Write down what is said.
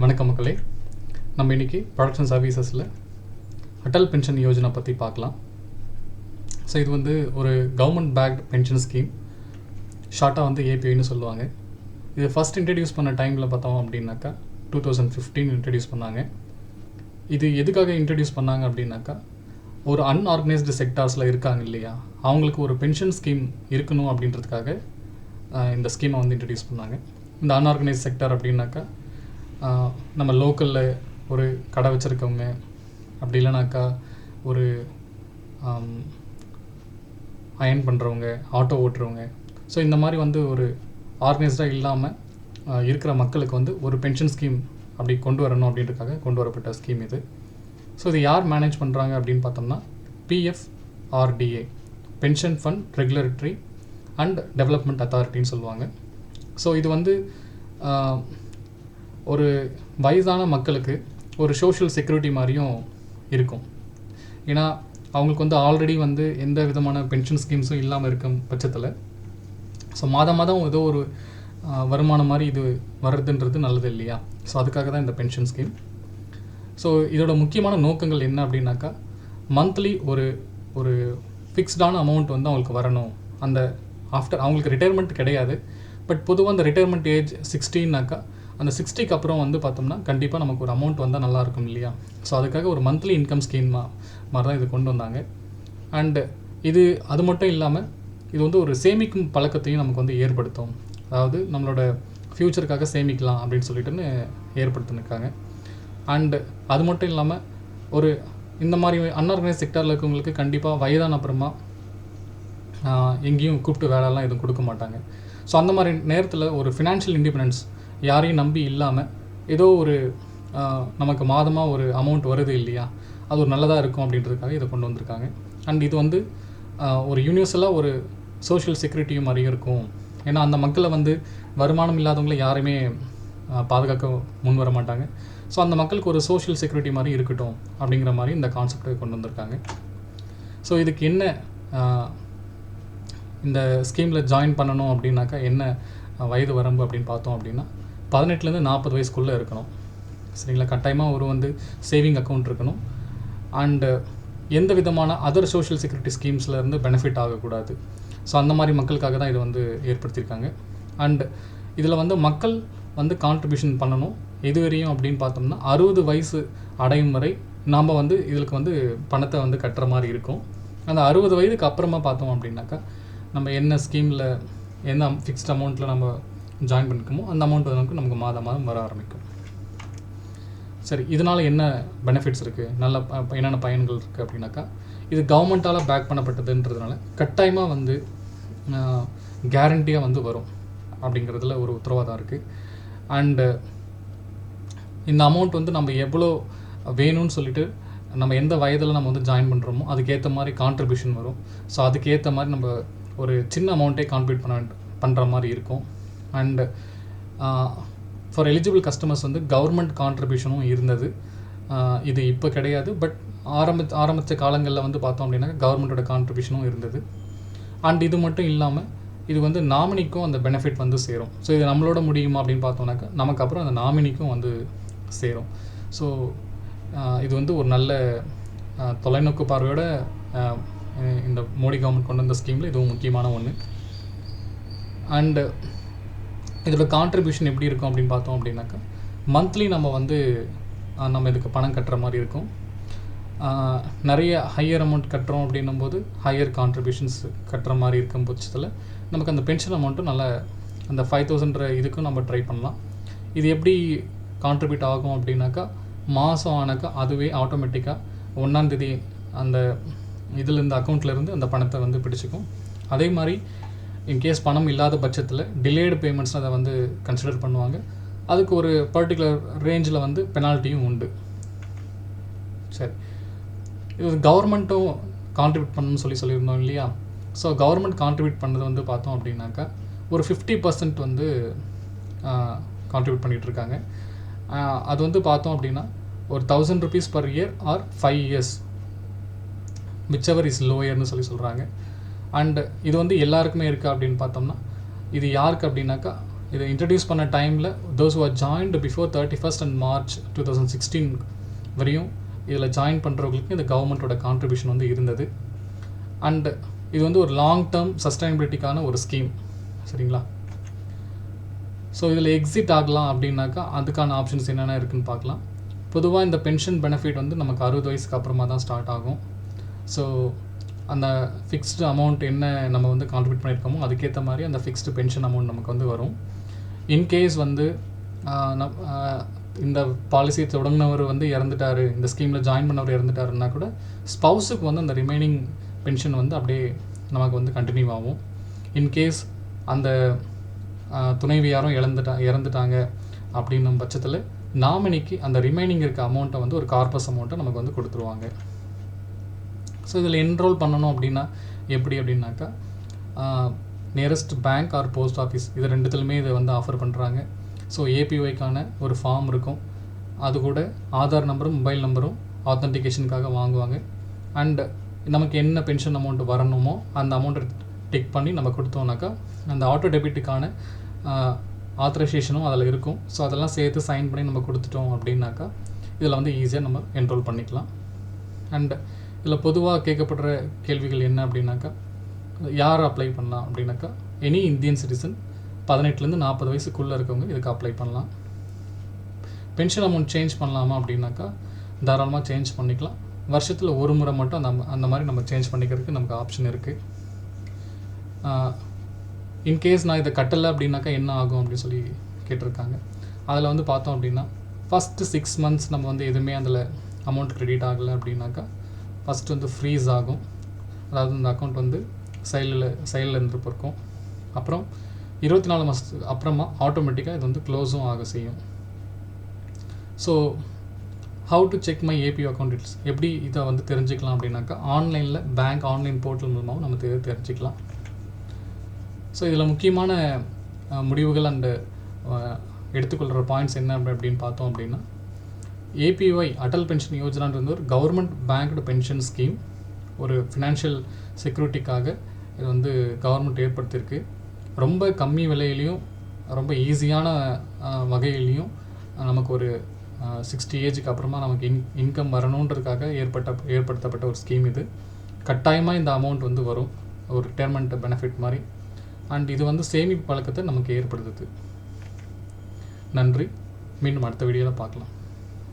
வணக்கம் மக்களே. நம்ம இன்றைக்கி ப்ரொடக்ஷன் சர்வீசஸில் அடல் பென்ஷன் யோஜனா பற்றி பார்க்கலாம். ஸோ இது வந்து ஒரு கவர்மெண்ட் பேக்ட் பென்ஷன் ஸ்கீம், ஷார்ட்டாக வந்து ஏபிஐன்னு சொல்லுவாங்க. இது ஃபஸ்ட் இன்ட்ரடியூஸ் பண்ண டைமில் பார்த்தோம் அப்படின்னாக்கா 2015 இன்ட்ரடியூஸ் பண்ணாங்க. இது எதுக்காக இன்ட்ரடியூஸ் பண்ணாங்க அப்படின்னாக்கா, ஒரு அன்ஆர்கனைஸ்டு செக்டார்ஸில் இருக்காங்க இல்லையா, அவங்களுக்கு ஒரு பென்ஷன் ஸ்கீம் இருக்கணும் அப்படின்றதுக்காக இந்த ஸ்கீமை வந்து இன்ட்ரடியூஸ் பண்ணாங்க. இந்த அன்ஆர்கனைஸ்ட் செக்டார் அப்படின்னாக்கா நம்ம லோக்கலில் ஒரு கடை வச்சுருக்கவங்க, அப்படி இல்லைனாக்கா ஒரு அயர்ன் பண்ணுறவங்க, ஆட்டோ ஓட்டுறவங்க, ஸோ இந்த மாதிரி வந்து ஒரு ஆர்கனைஸ்டாக இல்லாமல் இருக்கிற மக்களுக்கு வந்து ஒரு பென்ஷன் ஸ்கீம் அப்படி கொண்டு வரணும் அப்படின்றதுக்காக கொண்டு வரப்பட்ட ஸ்கீம் இது. ஸோ இது யார் மேனேஜ் பண்ணுறாங்க அப்படின்னு பார்த்தோம்னா PFRDA, pension fund regulatory and development அத்தாரிட்டின்னு சொல்லுவாங்க. ஸோ இது வந்து ஒரு வயதான மக்களுக்கு ஒரு சோஷியல் செக்யூரிட்டி மாதிரியும் இருக்கும். ஏன்னா அவங்களுக்கு வந்து ஆல்ரெடி வந்து எந்த விதமான பென்ஷன் ஸ்கீம்ஸும் இல்லாமல் இருக்கும் பட்சத்தில், ஸோ மாதம் ஏதோ ஒரு வருமானம் மாதிரி இது வர்றதுன்றது நல்லது இல்லையா. ஸோ அதுக்காக தான் இந்த பென்ஷன் ஸ்கீம். ஸோ இதோட முக்கியமான நோக்கங்கள் என்ன அப்படின்னாக்கா, மந்த்லி ஒரு ஃபிக்ஸ்டான அமௌண்ட் வந்து அவங்களுக்கு வரணும். அந்த ஆஃப்டர் அவங்களுக்கு ரிட்டையர்மெண்ட் கிடையாது, பட் பொதுவாக அந்த ரிட்டையர்மெண்ட் ஏஜ் 60னாக்கா அந்த 60க்கு அப்புறம் வந்து பார்த்தோம்னா கண்டிப்பாக நமக்கு ஒரு அமௌண்ட் வந்தால் நல்லாயிருக்கும் இல்லையா. ஸோ அதுக்காக ஒரு மந்த்லி இன்கம் ஸ்கீம் மாதிரி தான் இது கொண்டு வந்தாங்க. அண்டு இது அது மட்டும் இல்லாமல் இது வந்து ஒரு சேமிக்கும் பழக்கத்தையும் நமக்கு வந்து ஏற்படுத்தும். அதாவது நம்மளோட ஃப்யூச்சருக்காக சேமிக்கலாம் அப்படின்னு சொல்லிட்டுன்னு ஏற்படுத்தினிருக்காங்க. அண்டு அது மட்டும் இல்லாமல் ஒரு இந்த மாதிரி அன்ஆர்கனைஸ் செக்டாரில் இருக்கவங்களுக்கு கண்டிப்பாக வயதான அப்புறமா எங்கேயும் கூப்பிட்டு வேலைலாம் எதுவும் கொடுக்க மாட்டாங்க. ஸோ அந்த மாதிரி நேரத்தில் ஒரு ஃபினான்ஷியல் இண்டிபெண்டன்ஸ் யாரையும் நம்பி இல்லாமல் ஏதோ ஒரு நமக்கு மாதமாக ஒரு அமௌண்ட் வருது இல்லையா, அது ஒரு நல்லதாக இருக்கும் அப்படின்றதுக்காக இதை கொண்டு வந்திருக்காங்க. அண்ட் இது வந்து ஒரு யூனிவர்சலாக ஒரு சோஷியல் செக்யூரிட்டியும் மாதிரி இருக்கும். ஏன்னா அந்த மக்களை வந்து வருமானம் இல்லாதவங்களை யாருமே பாதுகாக்க முன் வர மாட்டாங்க. ஸோ அந்த மக்களுக்கு ஒரு சோஷியல் செக்யூரிட்டி மாதிரி இருக்கட்டும் அப்படிங்கிற மாதிரி இந்த கான்செப்டை கொண்டு வந்திருக்காங்க. ஸோ இதுக்கு என்ன இந்த ஸ்கீமில் ஜாயின் பண்ணணும் அப்படின்னாக்கா என்ன வயது வரம்பு அப்படின்னு பார்த்தோம் அப்படின்னா 18லேருந்து 40 வயசுக்குள்ளே இருக்கணும். சரிங்களா. கட்டாயமாக ஒரு வந்து சேவிங் அக்கௌண்ட் இருக்கணும். அண்டு எந்த விதமான அதர் சோஷியல் செக்யூரிட்டி ஸ்கீம்ஸ்லேருந்து பெனிஃபிட் ஆகக்கூடாது. ஸோ அந்த மாதிரி மக்களுக்காக தான் இதை வந்து ஏற்படுத்தியிருக்காங்க. அண்டு இதில் வந்து மக்கள் வந்து கான்ட்ரிபியூஷன் பண்ணணும். எது வரையும் அப்படின்னு பார்த்தோம்னா 60 வயசு அடையும் வரை நாம் வந்து இதுக்கு வந்து பணத்தை வந்து கட்டுற மாதிரி இருக்கும். அந்த 60 வயதுக்கு அப்புறமா பார்த்தோம் அப்படின்னாக்கா நம்ம என்ன ஸ்கீமில் என்ன ஃபிக்ஸ்ட் அமௌண்ட்டில் நம்ம ஜாயின் பண்ணிக்கோமோ அந்த அமௌண்ட் வந்து நமக்கு மாதம் வர ஆரம்பிக்கும். சரி, இதனால் என்ன பெனிஃபிட்ஸ் இருக்குது, நல்ல என்னென்ன பயன்கள் இருக்குது அப்படின்னாக்கா, இது கவர்மெண்ட்டால் பேக் பண்ணப்பட்டதுன்றதுனால கட்டாயமாக வந்து கேரண்டியாக வந்து வரும் அப்படிங்கிறதுல ஒரு உத்தரவாதம் இருக்குது. அண்டு இந்த அமௌண்ட் வந்து நம்ம எவ்வளோ வேணும்னு சொல்லிட்டு நம்ம எந்த வயதில் நம்ம வந்து ஜாயின் பண்ணுறோமோ அதுக்கேற்ற மாதிரி கான்ட்ரிபியூஷன் வரும். ஸோ அதுக்கேற்ற மாதிரி நம்ம ஒரு சின்ன அமௌண்ட்டே கான்ட்ரிபியூட் பண்ணுற மாதிரி இருக்கும். அண்டு ஃபார் எலிஜிபிள் கஸ்டமர்ஸ் வந்து கவர்மெண்ட் கான்ட்ரிபியூஷனும் இருந்தது. இது இப்போ கிடையாது, பட் ஆரம்பித்த காலங்களில் வந்து பார்த்தோம் அப்படின்னா கவர்மெண்ட்டோட கான்ட்ரிபியூஷனும் இருந்தது. அண்ட் இது மட்டும் இல்லாமல் இது வந்து நாமினிக்கும் அந்த பெனிஃபிட் வந்து சேரும். ஸோ இது நம்மளோட முடியுமா அப்படின்னு பார்த்தோம்னாக்கா நமக்கு அப்புறம் அந்த நாமினிக்கும் வந்து சேரும். ஸோ இது வந்து ஒரு நல்ல தொலைநோக்கு பார்வையோட இந்த மோடி கவர்மெண்ட் கொண்டு வந்த ஸ்கீமில் இதுவும் முக்கியமான ஒன்று. அண்டு இதோட கான்ட்ரிபியூஷன் எப்படி இருக்கும் அப்படின்னு பார்த்தோம் அப்படின்னாக்கா, மந்த்லி நம்ம இதுக்கு பணம் கட்டுற மாதிரி இருக்கும். நிறைய ஹையர் அமௌண்ட் கட்டுறோம் அப்படின்னும் போது ஹையர் கான்ட்ரிபியூஷன்ஸ் கட்டுற மாதிரி இருக்கும் பட்சத்தில் நமக்கு அந்த பென்ஷன் அமௌண்ட்டும் நல்ல அந்த 5,000 இதுக்கும் நம்ம ட்ரை பண்ணலாம். இது எப்படி கான்ட்ரிபியூட் ஆகும் அப்படின்னாக்கா, மாதம் ஆனாக்கா அதுவே ஆட்டோமேட்டிக்காக 1ஆம் தேதி அந்த இதில் இந்த அக்கௌண்ட்லேருந்து அந்த பணத்தை வந்து பிடிச்சிக்கும். அதே மாதிரி இன்கேஸ் பணம் இல்லாத பட்சத்தில் டிலேடு பேமெண்ட்ஸ் அதை வந்து கன்சிடர் பண்ணுவாங்க. அதுக்கு ஒரு பர்டிகுலர் ரேஞ்சில் வந்து பெனால்ட்டியும் உண்டு. சரி, இது கவர்மெண்ட்டும் கான்ட்ரிபியூட் பண்ணணும்னு சொல்லியிருந்தோம் இல்லையா. ஸோ கவர்மெண்ட் கான்ட்ரிபியூட் பண்ணது வந்து பார்த்தோம் அப்படின்னாக்கா ஒரு 50% வந்து கான்ட்ரிபியூட் பண்ணிகிட்ருக்காங்க. அது வந்து பார்த்தோம் அப்படின்னா ஒரு 1,000 rupees per year or 5 years, whichever is lowerன்னு சொல்கிறாங்க. அண்டு இது வந்து எல்லாருக்குமே இருக்குது அப்படின்னு பார்த்தோம்னா இது யாருக்கு அப்படின்னாக்கா இதை இன்ட்ரடியூஸ் பண்ண டைமில் those are joined before 31st and March 2016 வரையும் இதில் ஜாயின் பண்ணுறவங்களுக்கு இந்த கவர்மெண்ட்டோட கான்ட்ரிபியூஷன் வந்து இருந்தது. அண்ட் இது வந்து ஒரு லாங் டேர்ம் சஸ்டைனபிலிட்டிக்கான ஒரு ஸ்கீம். சரிங்களா? ஸோ இதில் எக்ஸிட் ஆகலாம் அப்படின்னாக்கா அதுக்கான ஆப்ஷன்ஸ் என்னென்ன இருக்குதுன்னு பார்க்கலாம். பொதுவாக இந்த பென்ஷன் பெனிஃபிட் வந்து நமக்கு 60 வயசுக்கு அப்புறமா தான் ஸ்டார்ட் ஆகும். ஸோ அந்த ஃபிக்ஸ்டு அமௌண்ட் என்ன நம்ம வந்து கான்ட்ரிபியூட் பண்ணியிருக்கோமோ அதுக்கேற்ற மாதிரி அந்த ஃபிக்ஸ்டு பென்ஷன் அமௌண்ட் நமக்கு வந்து வரும். இன்கேஸ் வந்து இந்த பாலிசி தொடங்கினவர் வந்து இறந்துட்டார், இந்த ஸ்கீமில் ஜாயின் பண்ணவர் இறந்துட்டாருன்னா கூட ஸ்பவுஸுக்கு வந்து அந்த ரிமைனிங் பென்ஷன் வந்து அப்படியே நமக்கு வந்து கண்டினியூ ஆகும். இன்கேஸ் அந்த துணைவியாரும் இறந்துட்டாங்க அப்படின்னும் பட்சத்தில் நாமினிக்கு அந்த ரிமைனிங் இருக்க அமௌண்ட்டை வந்து ஒரு கார்பஸ் அமௌண்ட்டை நமக்கு வந்து கொடுத்துருவாங்க. ஸோ இதில் என்ரோல் பண்ணணும் அப்படின்னா எப்படி அப்படின்னாக்கா nearest bank R post office இது ரெண்டுத்துலையுமே இதை வந்து ஆஃபர் பண்ணுறாங்க. ஸோ ஏபிஒய்க்கான ஒரு ஃபார்ம் இருக்கும், அது கூட ஆதார் நம்பரும் மொபைல் நம்பரும் ஆத்தென்டிகேஷனுக்காக வாங்குவாங்க. அண்ட் நமக்கு என்ன பென்ஷன் அமௌண்ட் வரணுமோ அந்த அமௌண்ட்டை டிக் பண்ணி நம்ம கொடுத்தோம்னாக்கா அந்த ஆட்டோ டெபிட்டுக்கான ஆத்தரைசேஷனும் அதில் இருக்கும். ஸோ அதெல்லாம் சேர்த்து சைன் பண்ணி நம்ம கொடுத்துட்டோம் அப்படின்னாக்கா இதில் வந்து ஈஸியாக நம்ம என்ரோல் பண்ணிக்கலாம். அண்ட் இதில் பொதுவாக கேட்கப்படுற கேள்விகள் என்ன அப்படின்னாக்கா யார் அப்ளை பண்ணலாம் அப்படின்னாக்கா எனி இந்தியன் சிட்டிசன் 18லேருந்து 40 வயசுக்குள்ளே இருக்கவங்க இதுக்கு அப்ளை பண்ணலாம். பென்ஷன் அமௌண்ட் சேஞ்ச் பண்ணலாமா அப்படின்னாக்கா தாராளமாக சேஞ்ச் பண்ணிக்கலாம். வருஷத்தில் ஒரு முறை மட்டும் அந்த மாதிரி நம்ம சேஞ்ச் பண்ணிக்கிறதுக்கு நமக்கு ஆப்ஷன் இருக்குது. இன்கேஸ் நான் இதை கட்டலை அப்படின்னாக்கா என்ன ஆகும் அப்படின்னு சொல்லி கேட்டிருக்காங்க. அதில் வந்து பார்த்தோம் அப்படின்னா ஃபஸ்ட்டு 6 months நம்ம வந்து எதுவுமே அதில் அமௌண்ட் க்ரெடிட் ஆகலை அப்படின்னாக்கா ஃபஸ்ட்டு வந்து ஃப்ரீஸ் ஆகும். அதாவது இந்த அக்கௌண்ட் வந்து சைடில் இருந்துட்டு இருக்கும். அப்புறம் 24 மாதத்துக்கு அப்புறமா ஆட்டோமேட்டிக்காக இது வந்து க்ளோஸும் ஆக செய்யும். So how to check my ABO account details எப்படி இதை வந்து தெரிஞ்சுக்கலாம் அப்படின்னாக்கா ஆன்லைனில் பேங்க் ஆன்லைன் போர்ட்டல் மூலமாகவும் நம்ம தெரிஞ்சுக்கலாம். ஸோ இதில் முக்கியமான முடிவுகள் அண்டு எடுத்துக்கொள்கிற பாயிண்ட்ஸ் என்ன அப்படின்னு பார்த்தோம் அப்படின்னா ஏபிஒய் அடல் பென்ஷன் யோஜனான்றது ஒரு கவர்மெண்ட் பேங்க்டு பென்ஷன் ஸ்கீம். ஒரு ஃபினான்ஷியல் செக்யூரிட்டிக்காக இது வந்து கவர்மெண்ட் ஏற்படுத்தியிருக்கு. ரொம்ப கம்மி விலையிலையும் ரொம்ப ஈஸியான வகையிலையும் நமக்கு ஒரு 60 ஏஜுக்கு அப்புறமா நமக்கு இன்கம் வரணுன்றதுக்காக ஏற்படுத்தப்பட்ட ஒரு ஸ்கீம் இது. கட்டாயமாக இந்த அமௌண்ட் வந்து வரும், ஒரு ரிட்டையர்மெண்ட் பெனிஃபிட் மாதிரி. அண்ட் இது வந்து சேமிப்பு பழக்கத்தை நமக்கு ஏற்படுத்துது. நன்றி. மீண்டும் அடுத்த வீடியோவில் பார்க்கலாம்.